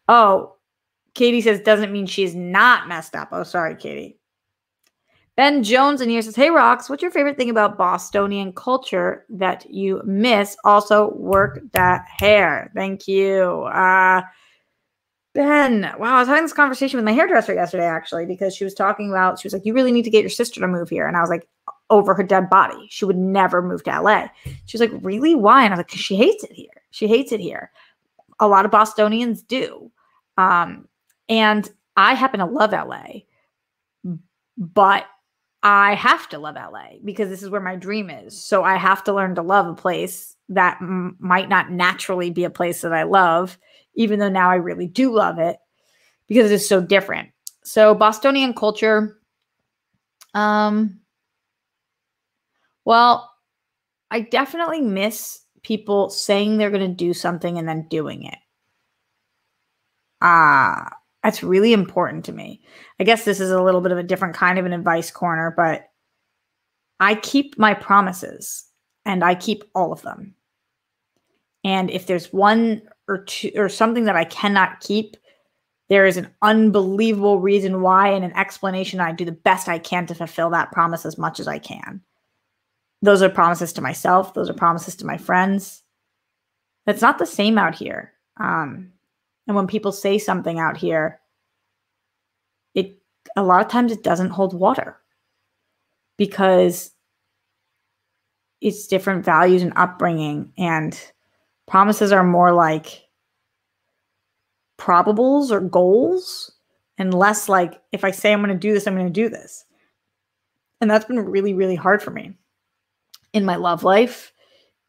Oh, Katie says, doesn't mean she's not messed up. Oh, sorry, Katie. Ben Jones in here says, hey, Rox, what's your favorite thing about Bostonian culture that you miss? Also, work that hair. Thank you. Ben, wow, I was having this conversation with my hairdresser yesterday, actually, because she was like, you really need to get your sister to move here. And I was like, over her dead body. She would never move to LA. She was like, really? Why? And I was like, because she hates it here. She hates it here. A lot of Bostonians do. And I happen to love LA, but I have to love LA because this is where my dream is. So I have to learn to love a place that might not naturally be a place that I love, even though now I really do love it because it is so different. So Bostonian culture, well, I definitely miss people saying they're going to do something and then doing it. That's really important to me. I guess this is a little bit of a different kind of an advice corner, but I keep my promises and I keep all of them. And if there's one or two or something that I cannot keep, there is an unbelievable reason why and an explanation. I do the best I can to fulfill that promise as much as I can. Those are promises to myself. Those are promises to my friends. That's not the same out here. And when people say something out here, a lot of times it doesn't hold water because it's different values and upbringing, and promises are more like probables or goals and less like, if I say I'm going to do this, I'm going to do this. And that's been really, really hard for me in my love life,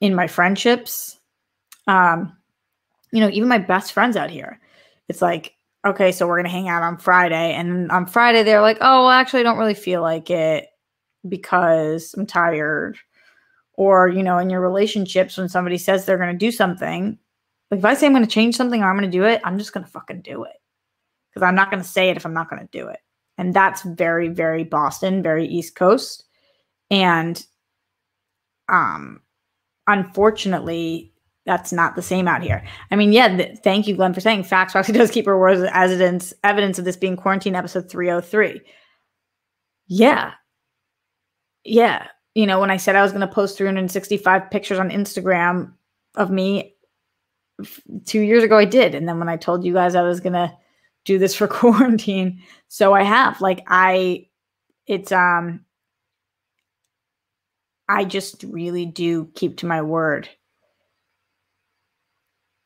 in my friendships, even my best friends out here. It's like, okay, so we're going to hang out on Friday. And on Friday, they're like, oh, well, actually, I don't really feel like it because I'm tired. Or, in your relationships, when somebody says they're going to do something, like if I say I'm going to change something or I'm going to do it, I'm just going to fucking do it. Because I'm not going to say it if I'm not going to do it. And that's very, very Boston, very East Coast. And unfortunately, that's not the same out here. I mean, yeah, thank you, Glenn, for saying facts. Roxy does keep her words as evidence of this being quarantine episode 303. Yeah. Yeah. When I said I was going to post 365 pictures on Instagram of me 2 years ago, I did. And then when I told you guys I was going to do this for quarantine, so I have. I just really do keep to my word.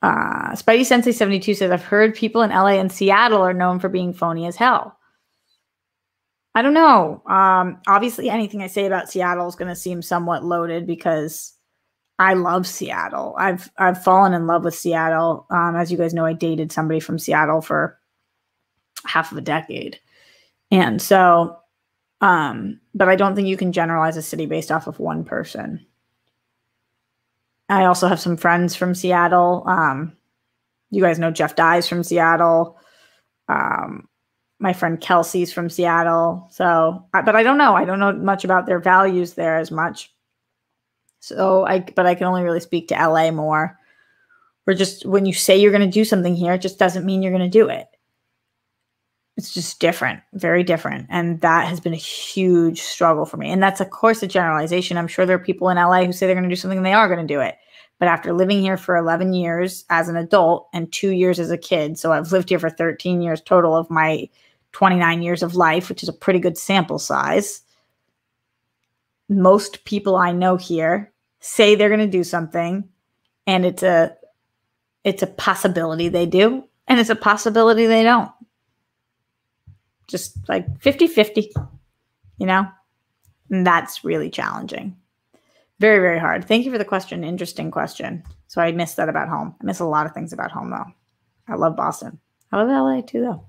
Spidey Sensei 72 says, I've heard people in LA and Seattle are known for being phony as hell. I don't know. Obviously, anything I say about Seattle is going to seem somewhat loaded because I love Seattle. I've fallen in love with Seattle. As you guys know, I dated somebody from Seattle for half of a decade. And so, but I don't think you can generalize a city based off of one person. I also have some friends from Seattle. You guys know Jeff Dye's from Seattle. My friend Kelsey's from Seattle. So, but I don't know. I don't know much about their values there as much. So but I can only really speak to LA more. Or just when you say you're going to do something here, it just doesn't mean you're going to do it. It's just different, very different. And that has been a huge struggle for me. And that's, of course, a generalization. I'm sure there are people in LA who say they're going to do something and they are going to do it. But after living here for 11 years as an adult and 2 years as a kid, so I've lived here for 13 years total of my 29 years of life, which is a pretty good sample size. Most people I know here say they're going to do something, and it's a possibility they do, and it's a possibility they don't. Just like 50-50, you know? And that's really challenging. Very, very hard. Thank you for the question. Interesting question. So I missed that about home. I miss a lot of things about home, though. I love Boston. I love LA, too, though.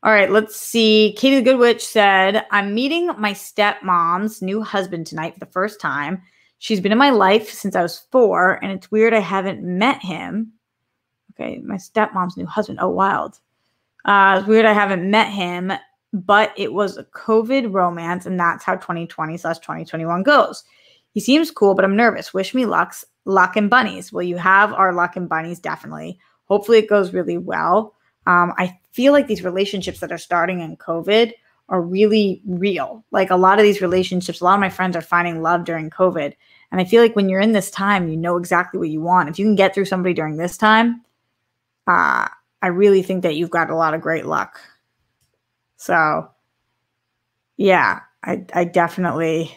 All right, let's see. Katie the Good Witch said, I'm meeting my stepmom's new husband tonight for the first time. She's been in my life since I was 4, and it's weird I haven't met him. Okay, my stepmom's new husband. Oh, wild. It's weird I haven't met him, but it was a COVID romance, and that's how 2020/2021 goes. He seems cool, but I'm nervous. Wish me luck and bunnies. Well, you have our luck and bunnies, definitely. Hopefully it goes really well. I feel like these relationships that are starting in COVID are really real. Like a lot of these relationships, a lot of my friends are finding love during COVID. And I feel like when you're in this time, you know exactly what you want. If you can get through somebody during this time, I really think that you've got a lot of great luck. So, yeah, I definitely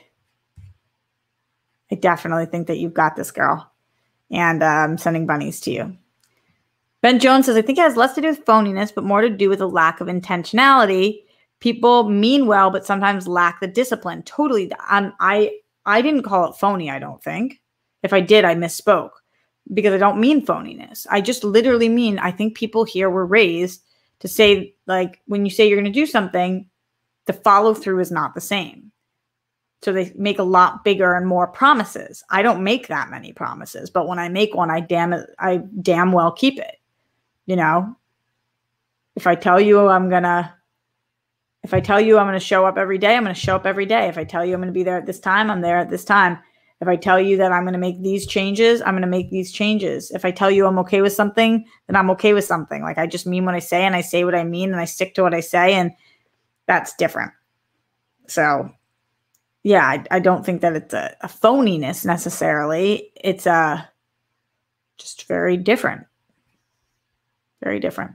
think that you've got this, girl. And I'm sending bunnies to you. Ben Jones says, I think it has less to do with phoniness, but more to do with a lack of intentionality. People mean well, but sometimes lack the discipline. Totally. I didn't call it phony, I don't think. If I did, I misspoke. Because I don't mean phoniness. I just literally mean, I think people here were raised to say, like, when you say you're going to do something, the follow through is not the same. So they make a lot bigger and more promises. I don't make that many promises, but when I make one, I damn well keep it. You know, if I tell you I'm going to show up every day, I'm going to show up every day. If I tell you I'm going to be there at this time, I'm there at this time. If I tell you that I'm going to make these changes, I'm going to make these changes. If I tell you I'm okay with something, then I'm okay with something. Like I just mean what I say, and I say what I mean, and I stick to what I say, and that's different. So, yeah, I don't think that it's a phoniness necessarily. It's just very different. Very different.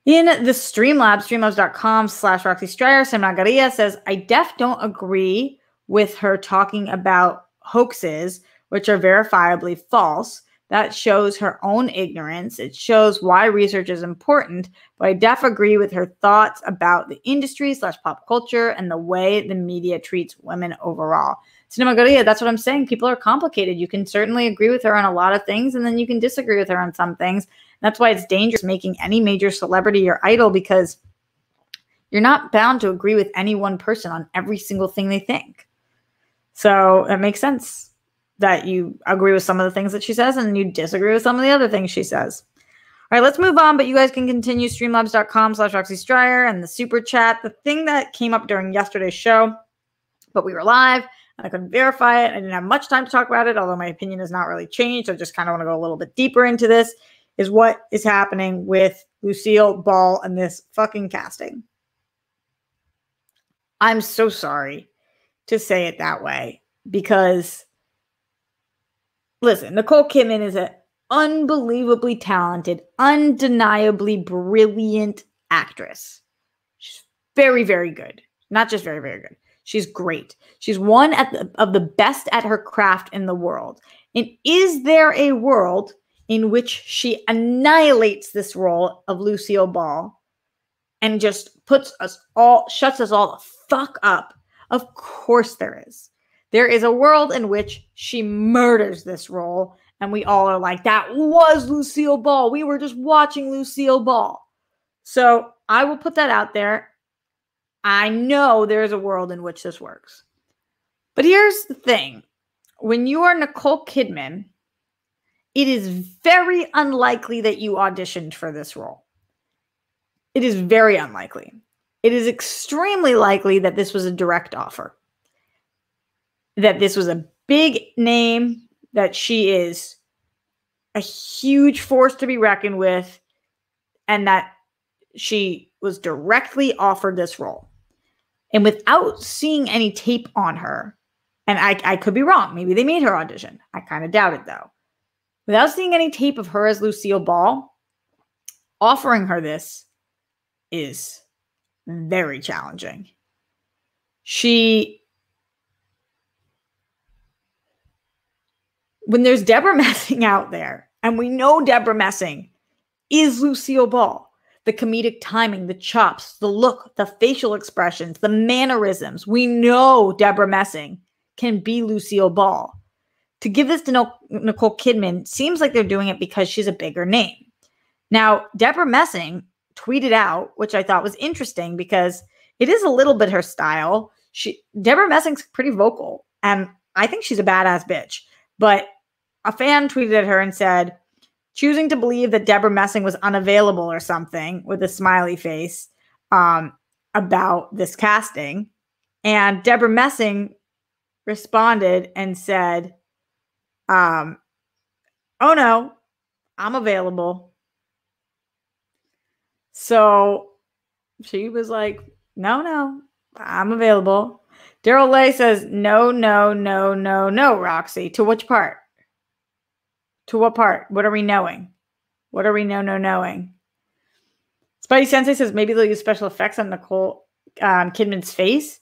In the Streamlabs, streamlabs.com/Roxy Stryer, Sam Nagaria says, I don't agree with her talking about hoaxes, which are verifiably false. That shows her own ignorance. It shows why research is important, but I agree with her thoughts about the industry/pop culture and the way the media treats women overall. Cinema Garia, that's what I'm saying. People are complicated. You can certainly agree with her on a lot of things, and then you can disagree with her on some things. That's why it's dangerous making any major celebrity your idol, because you're not bound to agree with any one person on every single thing they think. So it makes sense that you agree with some of the things that she says and you disagree with some of the other things she says. All right, let's move on, but you guys can continue streamlabs.com/Roxy Stryer and the super chat. The thing that came up during yesterday's show, but we were live and I couldn't verify it. I didn't have much time to talk about it, although my opinion has not really changed. I just kind of want to go a little bit deeper into this, is what is happening with Lucille Ball and this fucking casting. I'm so sorry to say it that way, because listen, Nicole Kidman is an unbelievably talented, undeniably brilliant actress. She's very, very good. Not just very, very good. She's great. She's one of the best at her craft in the world. And is there a world in which she annihilates this role of Lucille Ball and just shuts us all the fuck up? Of course there is. There is a world in which she murders this role, and we all are like, that was Lucille Ball. We were just watching Lucille Ball. So I will put that out there. I know there's a world in which this works. But here's the thing. When you are Nicole Kidman, it is very unlikely that you auditioned for this role. It is very unlikely. It is extremely likely that this was a direct offer. That this was a big name, that she is a huge force to be reckoned with, and that she was directly offered this role. And without seeing any tape on her, and I could be wrong, maybe they made her audition. I kind of doubt it though. Without seeing any tape of her as Lucille Ball, offering her this is very challenging. When there's Deborah Messing out there, and we know Deborah Messing is Lucille Ball, the comedic timing, the chops, the look, the facial expressions, the mannerisms, we know Deborah Messing can be Lucille Ball. To give this to Nicole Kidman seems like they're doing it because she's a bigger name. Now, Deborah Messing tweeted out, which I thought was interesting because it is a little bit her style. Deborah Messing's pretty vocal, and I think she's a badass bitch. But a fan tweeted at her and said, choosing to believe that Deborah Messing was unavailable or something with a smiley face about this casting. And Deborah Messing responded and said, oh no, I'm available. So she was like, no, I'm available. Daryl Lay says, no, Roxy. To which part? To what part? What are we knowing? What are we knowing? Spidey Sensei says maybe they'll use special effects on Nicole Kidman's face.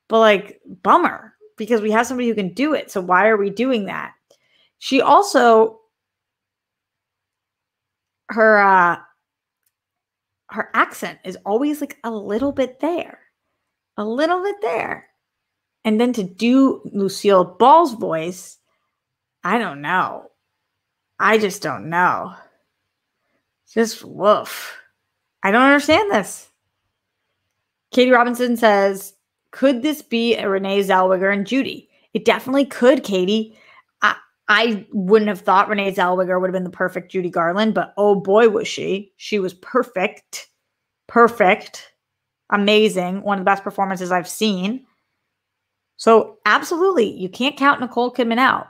But like, bummer. Because we have somebody who can do it. So why are we doing that? She also, her accent is always like a little bit there. A little bit there. And then to do Lucille Ball's voice, I don't know. I just don't know. Just woof. I don't understand this. Katie Robinson says, could this be a Renee Zellweger and Judy? It definitely could, Katie. I wouldn't have thought Renee Zellweger would have been the perfect Judy Garland, but oh boy, was she. She was perfect. Perfect. Amazing. One of the best performances I've seen. So absolutely, you can't count Nicole Kidman out.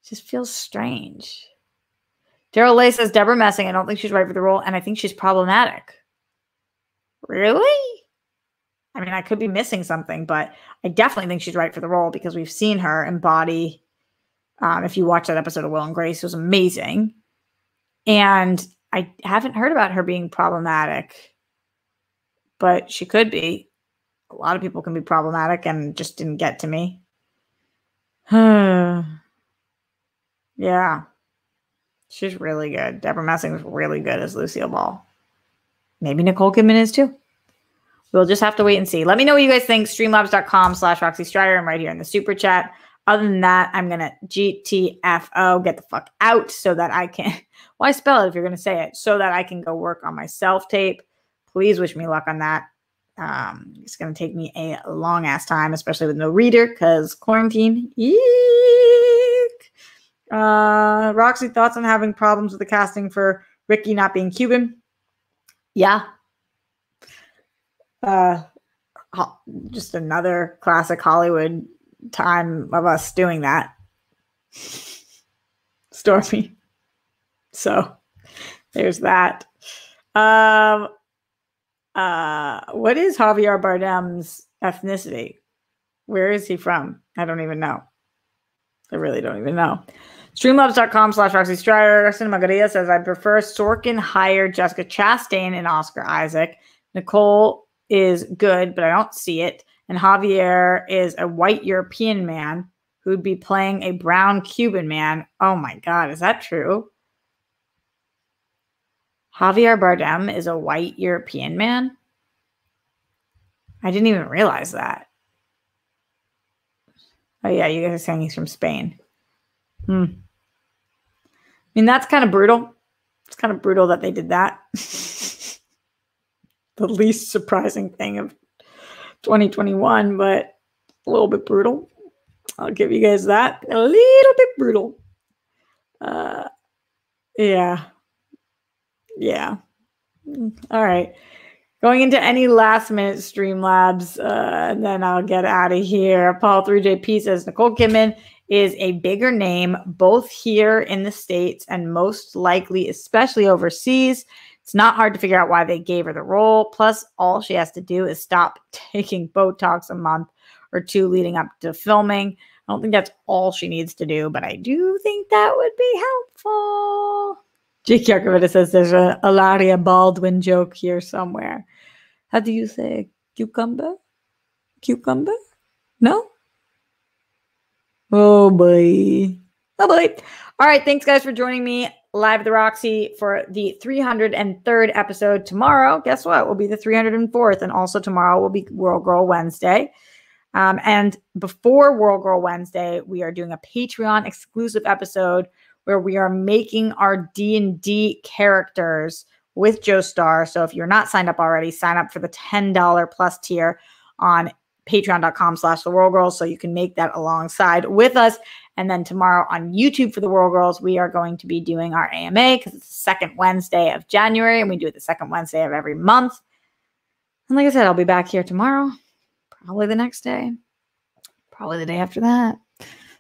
It just feels strange. Daryl Lay says, Deborah Messing, I don't think she's right for the role, and I think she's problematic. Really? I mean, I could be missing something, but I definitely think she's right for the role because we've seen her embody, if you watch that episode of Will and Grace, it was amazing. And I haven't heard about her being problematic, but she could be. A lot of people can be problematic and just didn't get to me. Yeah. She's really good. Deborah Messing was really good as Lucille Ball. Maybe Nicole Kidman is too. We'll just have to wait and see. Let me know what you guys think. Streamlabs.com/Roxy Strider. I'm right here in the super chat. Other than that, I'm going to GTFO, get the fuck out so that I can, why spell it if you're going to say it? So that I can go work on my self-tape. Please wish me luck on that. It's going to take me a long ass time, especially with no reader because quarantine. Eek. Roxy, thoughts on having problems with the casting for Ricky not being Cuban? Yeah. Just another classic Hollywood time of us doing that. Stormy. So there's that. What is Javier Bardem's ethnicity? Where is he from? I don't even know. I really don't even know. Streamlabs.com/Roxy Strider. Cinema Garcia says, I prefer Sorkin hired Jessica Chastain and Oscar Isaac. Nicole is good, but I don't see it. And Javier is a white European man who'd be playing a brown Cuban man. Oh my God, is that true? Javier Bardem is a white European man? I didn't even realize that. Oh yeah, you guys are saying he's from Spain. I mean, that's kind of brutal. It's kind of brutal that they did that. The least surprising thing of 2021, but a little bit brutal. I'll give you guys that. A little bit brutal. Yeah. All right. Going into any last minute Streamlabs, and then I'll get out of here. Paul 3JP says Nicole Kidman is a bigger name, both here in the States and most likely, especially overseas. It's not hard to figure out why they gave her the role. Plus, all she has to do is stop taking Botox a month or two leading up to filming. I don't think that's all she needs to do, but I do think that would be helpful. Jake Yarkovita says there's a Hilaria Baldwin joke here somewhere. How do you say cucumber? Cucumber? No? Oh boy. Oh boy. All right. Thanks, guys, for joining me live at the Roxy for the 303rd episode. Tomorrow, guess what? Will be the 304th. And also tomorrow will be World Girl Wednesday. And before World Girl Wednesday, we are doing a Patreon exclusive episode where we are making our D&D characters with Joestar. So if you're not signed up already, sign up for the $10 plus tier on patreon.com/theworldgirls so you can make that alongside with us. And then tomorrow on YouTube for the World Girls, we are going to be doing our AMA because it's the second Wednesday of January, and we do it the second Wednesday of every month. And like I said, I'll be back here tomorrow, probably the next day, probably the day after that,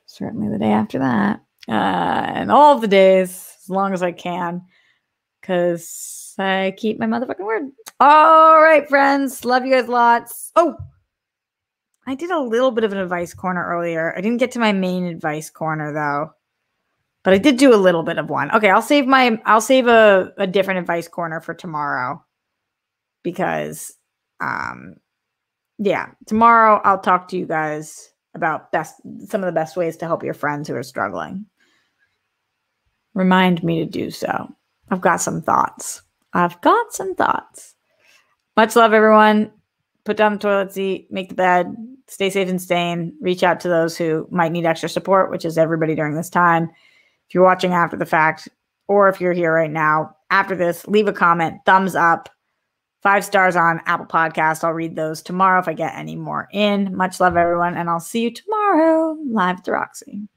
certainly the day after that, and all of the days as long as I can, because I keep my motherfucking word. All right, friends. Love you guys lots. Oh, I did a little bit of an advice corner earlier. I didn't get to my main advice corner though, but I did do a little bit of one. Okay, I'll save a different advice corner for tomorrow because, yeah, tomorrow I'll talk to you guys about some of the best ways to help your friends who are struggling. Remind me to do so. I've got some thoughts. Much love, everyone. Put down the toilet seat, make the bed, stay safe and sane. Reach out to those who might need extra support, which is everybody during this time. If you're watching after the fact, or if you're here right now, after this, leave a comment, thumbs up, 5 stars on Apple Podcasts. I'll read those tomorrow if I get any more in. Much love, everyone, and I'll see you tomorrow live at the Roxy.